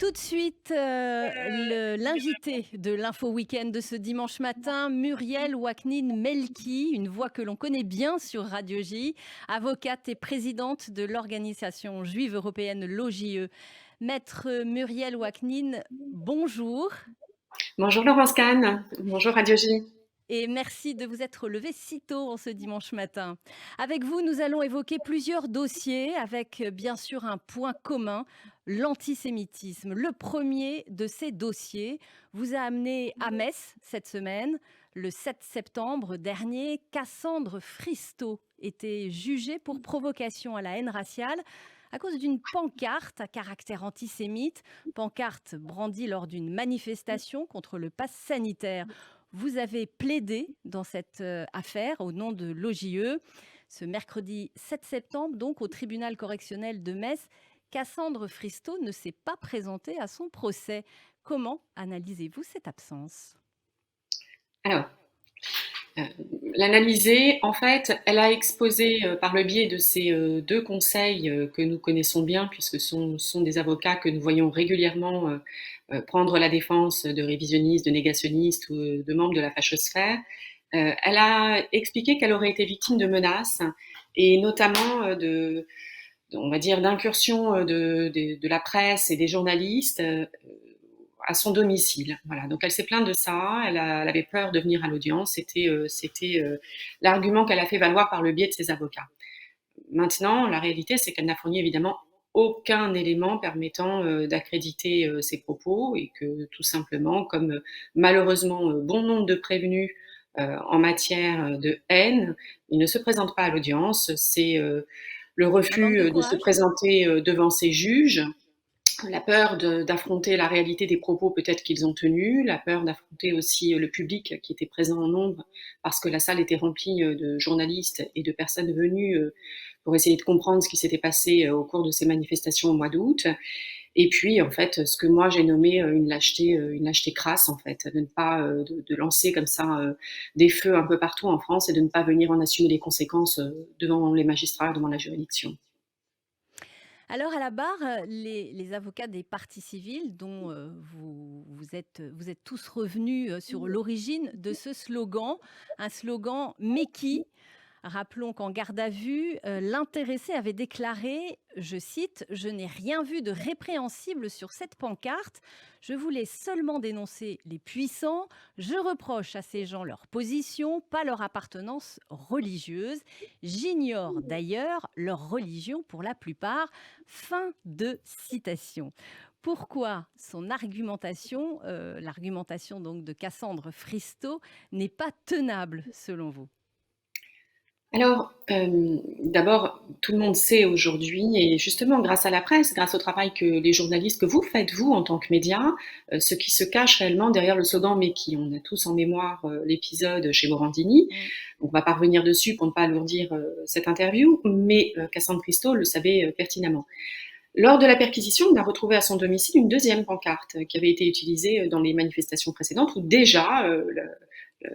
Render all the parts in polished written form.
Tout de suite, l'invité de l'info week-end de ce dimanche matin, Muriel Waknin Melki, une voix que l'on connaît bien sur Radio J, avocate et présidente de l'organisation juive européenne l'OJE. Maître Muriel Waknin, bonjour. Bonjour Laurence Kahn, bonjour Radio J. Et merci de vous être levé si tôt en ce dimanche matin. Avec vous, nous allons évoquer plusieurs dossiers avec bien sûr un point commun, l'antisémitisme. Le premier de ces dossiers vous a amené à Metz cette semaine. Le 7 septembre dernier, Cassandre Fristo était jugée pour provocation à la haine raciale à cause d'une pancarte à caractère antisémite, pancarte brandie lors d'une manifestation contre le pass sanitaire. Vous avez plaidé dans cette affaire au nom de l'OJE. Ce mercredi 7 septembre, donc au tribunal correctionnel de Metz, Cassandre Fristo ne s'est pas présentée à son procès. Comment analysez-vous cette absence ? Alors, euh, l'analyser, en fait, elle a exposé par le biais de ces deux conseils que nous connaissons bien, puisque ce sont des avocats que nous voyons régulièrement prendre la défense de révisionnistes, de négationnistes ou de membres de la fachosphère. Elle a expliqué qu'elle aurait été victime de menaces et notamment on va dire, d'incursions de la presse et des journalistes à son domicile. Voilà. Donc elle s'est plainte de ça. Elle avait peur de venir à l'audience. C'était l'argument qu'elle a fait valoir par le biais de ses avocats. Maintenant, la réalité, c'est qu'elle n'a fourni évidemment aucun élément permettant d'accréditer ses propos et que tout simplement, comme malheureusement bon nombre de prévenus en matière de haine, il ne se présente pas à l'audience. C'est le Un manque refus de de se courage ? présenter devant ses juges, la peur d'affronter la réalité des propos peut-être qu'ils ont tenus, la peur d'affronter aussi le public qui était présent en nombre parce que la salle était remplie de journalistes et de personnes venues pour essayer de comprendre ce qui s'était passé au cours de ces manifestations au mois d'août. Et puis, en fait, ce que moi j'ai nommé une lâcheté crasse, en fait, de ne pas de lancer comme ça des feux un peu partout en France et de ne pas venir en assumer les conséquences devant les magistrats, devant la juridiction. Alors à la barre, les avocats des parties civiles dont vous êtes tous revenus sur l'origine de ce slogan, un slogan «Mais qui?». Rappelons qu'en garde à vue, l'intéressé avait déclaré, je cite: «Je n'ai rien vu de répréhensible sur cette pancarte. Je voulais seulement dénoncer les puissants. Je reproche à ces gens leur position, pas leur appartenance religieuse. J'ignore d'ailleurs leur religion pour la plupart.» Fin de citation. Pourquoi son argumentation, l'argumentation donc de Cassandre Fristo, n'est pas tenable selon vous ? Alors, d'abord, tout le monde sait aujourd'hui, et justement grâce à la presse, grâce au travail que les journalistes, que vous faites, vous, en tant que média, ce qui se cache réellement derrière le slogan «Mais qui?». On a tous en mémoire l'épisode chez Morandini. Mmh. On va pas revenir dessus pour ne pas alourdir cette interview, mais Cassandre Christo le savait pertinemment. Lors de la perquisition, on a retrouvé à son domicile une deuxième pancarte qui avait été utilisée dans les manifestations précédentes, où déjà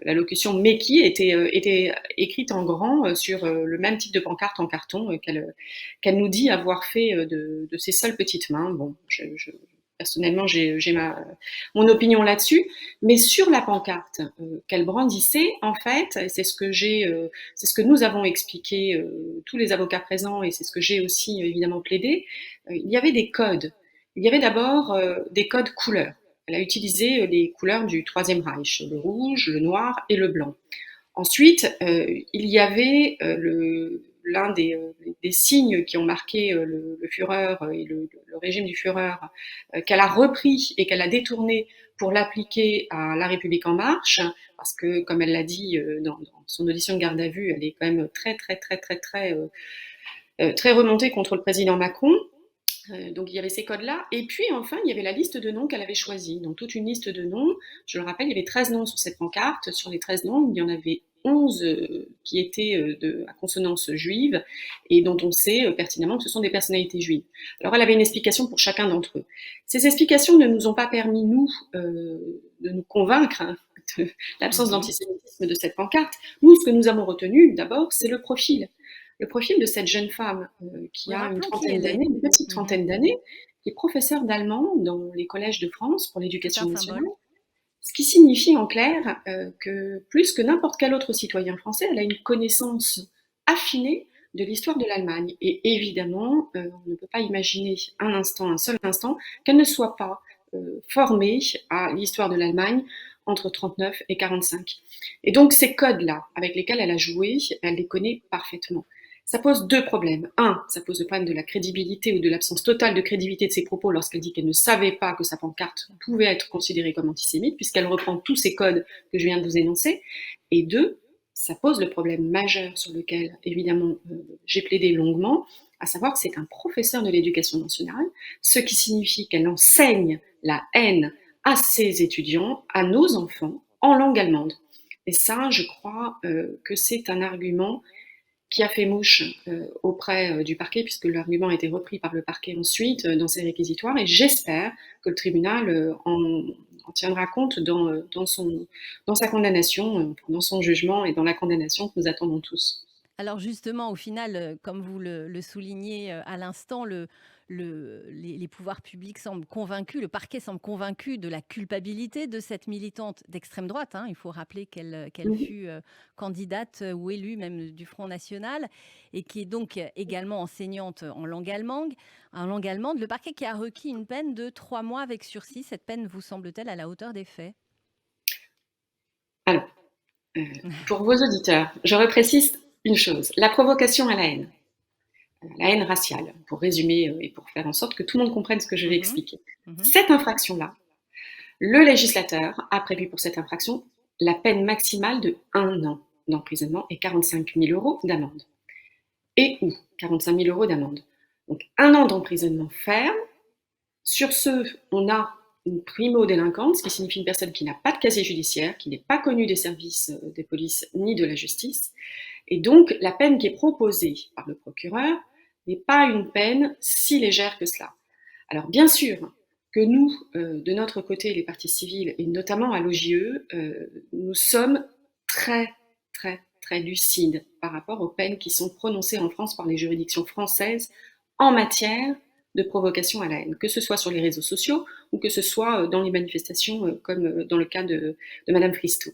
la locution «mais qui» était écrite en grand sur le même type de pancarte en carton qu'elle nous dit avoir fait de ses seules petites mains. Bon, personnellement, j'ai mon opinion là-dessus, mais sur la pancarte qu'elle brandissait, en fait, c'est ce que nous avons expliqué tous les avocats présents, et c'est ce que j'ai aussi évidemment plaidé. Il y avait des codes. Il y avait d'abord des codes couleurs. Elle a utilisé les couleurs du Troisième Reich, le rouge, le noir et le blanc. Ensuite, il y avait l'un des signes qui ont marqué le Führer et le régime du Führer, qu'elle a repris et qu'elle a détourné pour l'appliquer à La République en marche, parce que, comme elle l'a dit dans son audition de garde à vue, elle est quand même très remontée contre le président Macron. Donc il y avait ces codes-là. Et puis enfin, il y avait la liste de noms qu'elle avait choisie. Donc toute une liste de noms. Je le rappelle, il y avait 13 noms sur cette pancarte. Sur les 13 noms, il y en avait 11 qui étaient à consonance juive et dont on sait pertinemment que ce sont des personnalités juives. Alors elle avait une explication pour chacun d'entre eux. Ces explications ne nous ont pas permis, nous, de nous convaincre de l'absence Mmh. d'antisémitisme de cette pancarte. Nous, ce que nous avons retenu, d'abord, c'est le profil. Le profil de cette jeune femme qui Oui, a une rappelons qui trentaine elle est. d'années, une petite Mmh. trentaine d'années, qui est professeur d'allemand dans les collèges de France pour C'est l'éducation un nationale. symbole. Ce qui signifie en clair que plus que n'importe quel autre citoyen français, elle a une connaissance affinée de l'histoire de l'Allemagne. Et évidemment, on ne peut pas imaginer un seul instant, qu'elle ne soit pas formée à l'histoire de l'Allemagne entre 39 et 45. Et donc ces codes-là, avec lesquels elle a joué, elle les connaît parfaitement. Ça pose deux problèmes. Un, ça pose le problème de la crédibilité ou de l'absence totale de crédibilité de ses propos lorsqu'elle dit qu'elle ne savait pas que sa pancarte pouvait être considérée comme antisémite, puisqu'elle reprend tous ces codes que je viens de vous énoncer. Et deux, ça pose le problème majeur sur lequel, évidemment, j'ai plaidé longuement, à savoir que c'est un professeur de l'éducation nationale, ce qui signifie qu'elle enseigne la haine à ses étudiants, à nos enfants, en langue allemande. Et ça, je crois que c'est un argument qui a fait mouche auprès du parquet, puisque l'argument a été repris par le parquet ensuite dans ses réquisitoires, et j'espère que le tribunal en tiendra compte dans sa condamnation, dans son jugement et dans la condamnation que nous attendons tous. Alors justement, au final, comme vous le soulignez, à l'instant, les pouvoirs publics semblent convaincus, le parquet semble convaincu de la culpabilité de cette militante d'extrême droite, hein. Il faut rappeler qu'elle Mhm. fut, candidate, ou élue même du Front national et qui est donc également enseignante en langue allemande. Le parquet qui a requis une peine de 3 mois avec sursis. Cette peine vous semble-t-elle à la hauteur des faits? Alors, euh, pour vos auditeurs, je reprécise une chose, la provocation à la haine raciale, pour résumer et pour faire en sorte que tout le monde comprenne ce que je vais Mmh. expliquer. Mmh. Cette infraction-là, le législateur a prévu pour cette infraction la peine maximale de 1 an d'emprisonnement et 45 000 euros d'amende. Et ou 45 000 euros d'amende. Donc 1 an d'emprisonnement ferme. Sur ce, on a une primo-délinquante, ce qui signifie une personne qui n'a pas de casier judiciaire, qui n'est pas connue des services des polices ni de la justice. Et donc, la peine qui est proposée par le procureur n'est pas une peine si légère que cela. Alors, bien sûr que nous, de notre côté, les parties civiles, et notamment à l'OJE, nous sommes très, très, très lucides par rapport aux peines qui sont prononcées en France par les juridictions françaises en matière de provocation à la haine, que ce soit sur les réseaux sociaux ou que ce soit dans les manifestations, comme dans le cas de Madame Christou.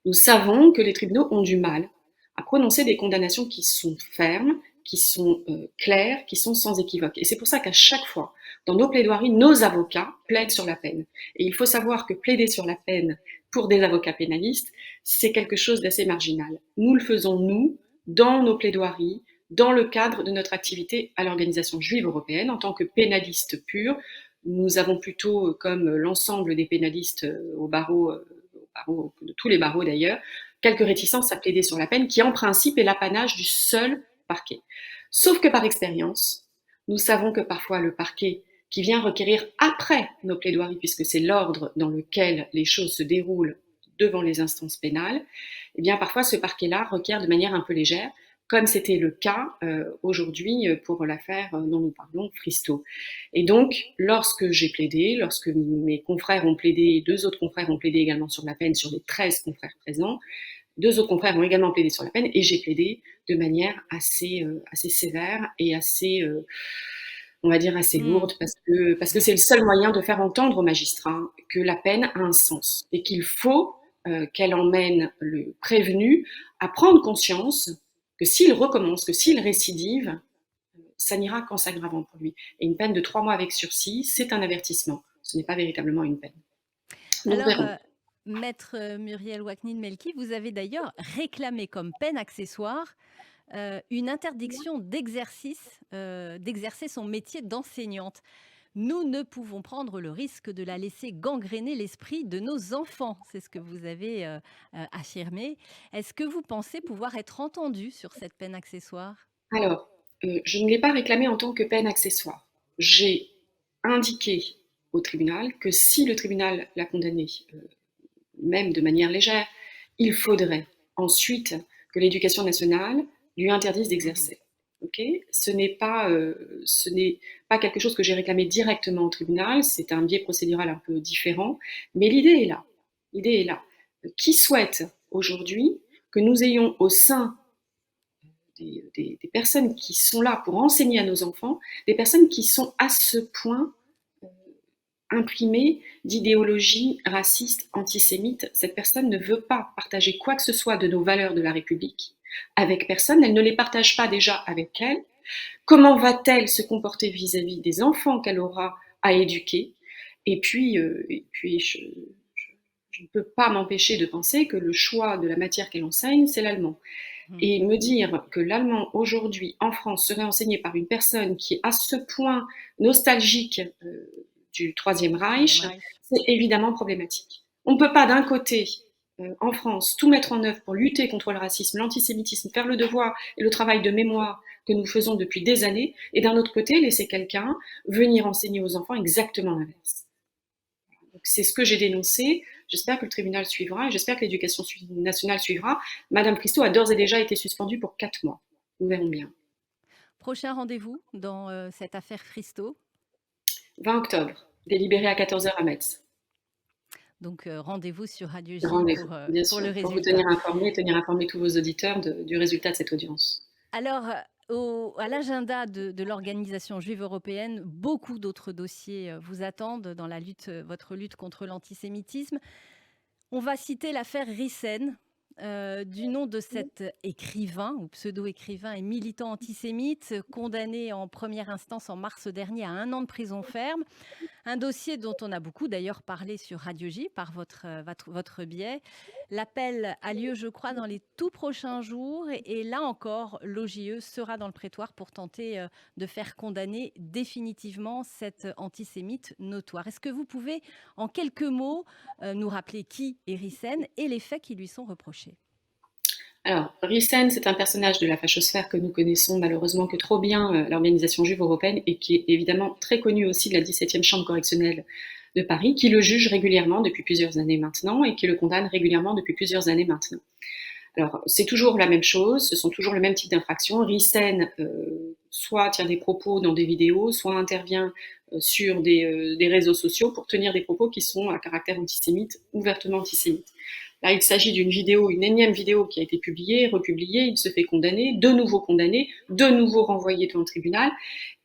Nous savons que les tribunaux ont du mal à prononcer des condamnations qui sont fermes, qui sont claires, qui sont sans équivoque. Et c'est pour ça qu'à chaque fois, dans nos plaidoiries, nos avocats plaident sur la peine. Et il faut savoir que plaider sur la peine pour des avocats pénalistes, c'est quelque chose d'assez marginal. Nous le faisons, nous, dans nos plaidoiries, dans le cadre de notre activité à l'Organisation juive européenne, en tant que pénalistes purs. Nous avons plutôt, comme l'ensemble des pénalistes au barreau, de tous les barreaux d'ailleurs, quelques réticences à plaider sur la peine, qui en principe est l'apanage du seul parquet. Sauf que par expérience, nous savons que parfois le parquet qui vient requérir après nos plaidoiries, puisque c'est l'ordre dans lequel les choses se déroulent devant les instances pénales, eh bien parfois ce parquet-là requiert de manière un peu légère, comme c'était le cas aujourd'hui pour l'affaire dont nous parlons, Fristo. Et donc, lorsque j'ai plaidé, lorsque mes confrères ont plaidé, deux autres confrères ont plaidé également sur la peine, sur les 13 confrères présents, deux autres confrères ont également plaidé sur la peine, et j'ai plaidé de manière assez sévère et assez, on va dire, assez Mmh. lourde, parce que c'est le seul moyen de faire entendre aux magistrats que la peine a un sens, et qu'il faut qu'elle emmène le prévenu à prendre conscience que s'il recommence, que s'il récidive, ça n'ira qu'en s'aggravant pour lui. Et une peine de 3 mois avec sursis, c'est un avertissement. Ce n'est pas véritablement une peine. Nous Alors, verrons. maître, Muriel Waknin-Melki, vous avez d'ailleurs réclamé comme peine accessoire, une interdiction d'exercer son métier d'enseignante. Nous ne pouvons prendre le risque de la laisser gangréner l'esprit de nos enfants, c'est ce que vous avez, affirmé. Est-ce que vous pensez pouvoir être entendu sur cette peine accessoire? Alors, je ne l'ai pas réclamé en tant que peine accessoire. J'ai indiqué au tribunal que si le tribunal l'a condamné, même de manière légère, il faudrait ensuite que l'éducation nationale lui interdise Mmh. d'exercer. Okay, ce n'est pas quelque chose que j'ai réclamé directement au tribunal, c'est un biais procédural un peu différent, mais l'idée est là. L'idée est là. Qui souhaite aujourd'hui que nous ayons au sein des personnes qui sont là pour enseigner à nos enfants, des personnes qui sont à ce point imprimées d'idéologie raciste, antisémite. Cette personne ne veut pas partager quoi que ce soit de nos valeurs de la République avec personne, elle ne les partage pas déjà avec elle. Comment va-t-elle se comporter vis-à-vis des enfants qu'elle aura à éduquer? Et puis je ne peux pas m'empêcher de penser que le choix de la matière qu'elle enseigne, c'est l'allemand. Et me dire que l'allemand aujourd'hui en France serait enseigné par une personne qui est à ce point nostalgique du Troisième Reich, c'est évidemment problématique. On ne peut pas d'un côté en France tout mettre en œuvre pour lutter contre le racisme, l'antisémitisme, faire le devoir et le travail de mémoire que nous faisons depuis des années, et d'un autre côté laisser quelqu'un venir enseigner aux enfants exactement l'inverse. C'est ce que j'ai dénoncé. J'espère que le tribunal suivra et j'espère que l'éducation nationale suivra. Madame Christo a d'ores et déjà été suspendue pour 4 mois. Nous verrons bien. Prochain rendez-vous dans cette affaire Christo? 20 octobre, délibéré à 14h à Metz. Donc rendez-vous sur Radio J bien pour sûr, le pour vous résultat. tenir informé et tenir informé tous vos auditeurs du résultat de cette audience. Alors, à l'agenda de l'Organisation juive européenne, beaucoup d'autres dossiers vous attendent dans la lutte, votre lutte contre l'antisémitisme. On va citer l'affaire Rissen, du nom de cet écrivain ou pseudo-écrivain et militant antisémite, condamné en première instance en mars dernier à 1 an de prison ferme. Un dossier dont on a beaucoup d'ailleurs parlé sur Radio J par votre biais. L'appel a lieu, je crois, dans les tout prochains jours. Et là encore, l'OJE sera dans le prétoire pour tenter de faire condamner définitivement cet antisémite notoire. Est-ce que vous pouvez, en quelques mots, nous rappeler qui est Rissen et les faits qui lui sont reprochés? Alors, Rissen, c'est un personnage de la fachosphère que nous connaissons malheureusement que trop bien, l'Organisation juive européenne, et qui est évidemment très connu aussi de la 17e chambre correctionnelle de Paris, qui le juge régulièrement depuis plusieurs années maintenant et qui le condamne régulièrement depuis plusieurs années maintenant. Alors, c'est toujours la même chose, ce sont toujours le même type d'infraction. Rissen soit tient des propos dans des vidéos, soit intervient sur des réseaux sociaux pour tenir des propos qui sont à caractère antisémite, ouvertement antisémite. Là, il s'agit d'une vidéo, une énième vidéo qui a été publiée, republiée, il se fait condamner, de nouveau renvoyé devant le tribunal,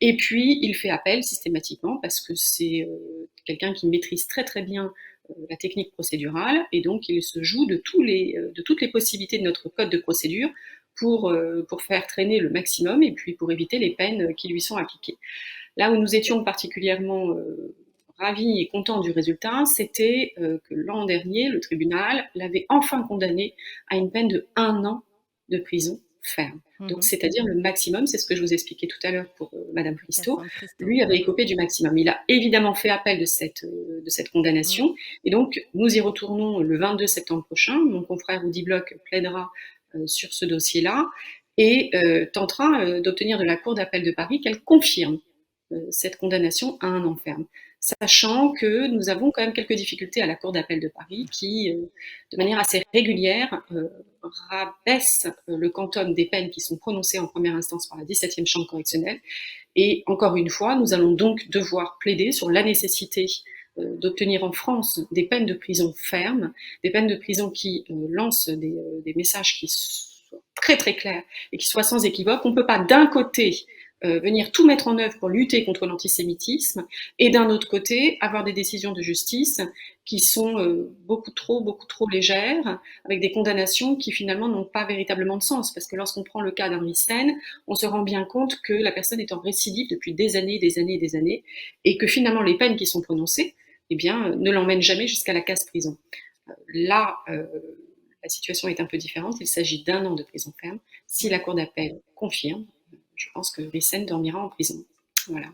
et puis il fait appel systématiquement parce que c'est quelqu'un qui maîtrise très très bien la technique procédurale, et donc il se joue de toutes les possibilités de notre code de procédure pour faire traîner le maximum et puis pour éviter les peines qui lui sont appliquées. Là où nous étions particulièrement ravis et contents du résultat, c'était que l'an dernier, le tribunal l'avait enfin condamné à une peine de 1 an de prison ferme. Donc, c'est-à-dire le maximum, c'est ce que je vous expliquais tout à l'heure pour Madame Christo. Lui avait écopé du maximum. Il a évidemment fait appel de cette condamnation. Et donc, nous y retournons le 22 septembre prochain. Mon confrère Audi Bloch plaidera sur ce dossier-là et tentera d'obtenir de la Cour d'appel de Paris qu'elle confirme cette condamnation à 1 an ferme. Sachant que nous avons quand même quelques difficultés à la Cour d'appel de Paris qui, de manière assez régulière, rabaisse le quantum des peines qui sont prononcées en première instance par la 17e chambre correctionnelle. Et encore une fois, nous allons donc devoir plaider sur la nécessité d'obtenir en France des peines de prison fermes, des peines de prison qui lancent des messages qui soient très très clairs et qui soient sans équivoque. On ne peut pas d'un côté venir tout mettre en œuvre pour lutter contre l'antisémitisme, et d'un autre côté, avoir des décisions de justice qui sont beaucoup trop légères, avec des condamnations qui finalement n'ont pas véritablement de sens. Parce que lorsqu'on prend le cas d'un Rissen, on se rend bien compte que la personne est en récidive depuis des années, et que finalement les peines qui sont prononcées, eh bien, ne l'emmènent jamais jusqu'à la casse-prison. Là, la situation est un peu différente. Il s'agit d'1 an de prison ferme. Si la Cour d'appel confirme, je pense que Rissen dormira en prison. Voilà.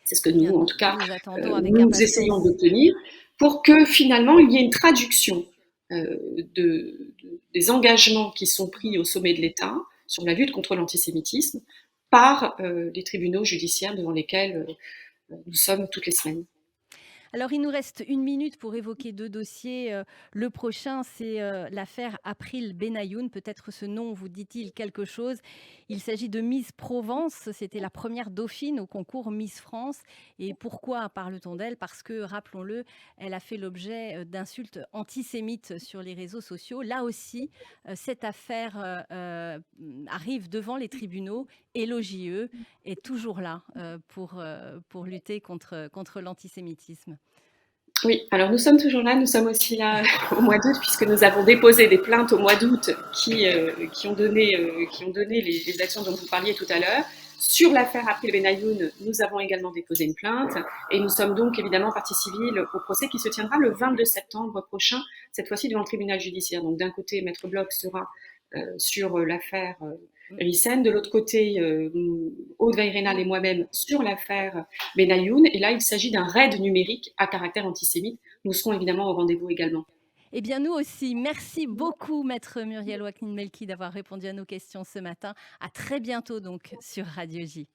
C'est ce que nous, en tout cas, nous essayons d'obtenir pour que finalement il y ait une traduction des engagements qui sont pris au sommet de l'État sur la lutte contre l'antisémitisme par les tribunaux judiciaires devant lesquels nous sommes toutes les semaines. Alors, il nous reste 1 minute pour évoquer 2 dossiers. Le prochain, c'est l'affaire April Benayoun. Peut-être ce nom vous dit-il quelque chose. Il s'agit de Miss Provence. C'était la première dauphine au concours Miss France. Et pourquoi parle-t-on d'elle? Parce que, rappelons-le, elle a fait l'objet d'insultes antisémites sur les réseaux sociaux. Là aussi, cette affaire arrive devant les tribunaux et l'OJE est toujours là pour lutter contre l'antisémitisme. Oui, alors nous sommes toujours là, nous sommes aussi là au mois d'août puisque nous avons déposé des plaintes au mois d'août qui ont donné les actions dont vous parliez tout à l'heure. Sur l'affaire April Benayoun, nous avons également déposé une plainte et nous sommes donc évidemment partie civile au procès qui se tiendra le 22 septembre prochain, cette fois-ci devant le tribunal judiciaire. Donc d'un côté, Maître Bloch sera sur l'affaire Rissen, de l'autre côté, Aude Weyrenal et moi-même sur l'affaire Benayoun. Et là, il s'agit d'un raid numérique à caractère antisémite. Nous serons évidemment au rendez-vous également. Eh bien, nous aussi. Merci beaucoup, Maître Muriel Ouaknin-Melki, d'avoir répondu à nos questions ce matin. À très bientôt donc sur Radio J.